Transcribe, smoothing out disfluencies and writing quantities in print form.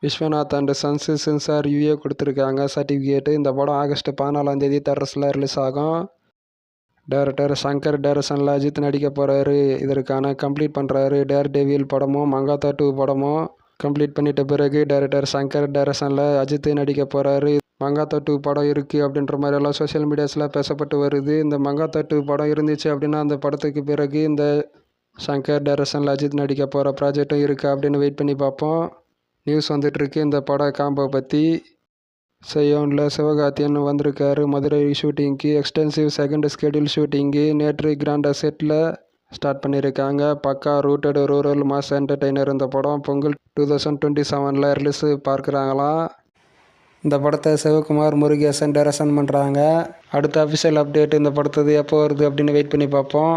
Viswanath and sons censor review கொடுத்துருக்காங்க certificate. இந்த படம் ஆகஸ்ட் 14 தேட்டர்ஸில் ரிலீஸ் ஆகும். டைரக்டர் சங்கர் டைரக்ஷனில் அஜித் நடிக்க போகிறாரு. இதற்கான கம்ப்ளீட் பண்ணுறாரு. டேர் டெவில் படமும் மங்காத்தா 2 படமும் கம்ப்ளீட் பண்ணிட்ட பிறகு டைரக்டர் சங்கர் டைரக்ஷனில் அஜித் நடிக்க போகிறாரு. மங்காத்தா 2 படம் இருக்குது அப்படின்ற மாதிரி எல்லாம் சோஷியல் மீடியாஸில் பேசப்பட்டு வருது. இந்த மங்காத்தா 2 படம் இருந்துச்சு அப்படின்னா அந்த படத்துக்கு பிறகு இந்த சங்கர் டைரக்ஷனில் அஜித் நடிக்க போகிற ப்ராஜெக்டும் இருக்குது அப்படின்னு வெயிட் பண்ணி பார்ப்போம். நியூஸ் வந்துட்டுருக்கு இந்த பட காம்போ பற்றி. செய்யோனில் சிவகார்த்தியன் வந்திருக்காரு மதுரை ஷூட்டிங்க்கு. எக்ஸ்டென்சிவ் செகண்ட் ஸ்கெடியூல் ஷூட்டிங்கு நேற்று கிராண்ட் செட்டில் ஸ்டார்ட் பண்ணியிருக்காங்க. பக்கா ரூட்டட் ரூரல் மாஸ் என்டர்டெய்னர். இந்த படம் பொங்கல் 2027 ரிலீஸு பார்க்குறாங்களாம். இந்த படத்தை சிவகுமார் முருகேசன் டைரக்ஷன் பண்ணுறாங்க. அடுத்த அஃபிஷியல் அப்டேட் இந்த படத்தது எப்போ வருது அப்படின்னு வெயிட் பண்ணி பார்ப்போம்.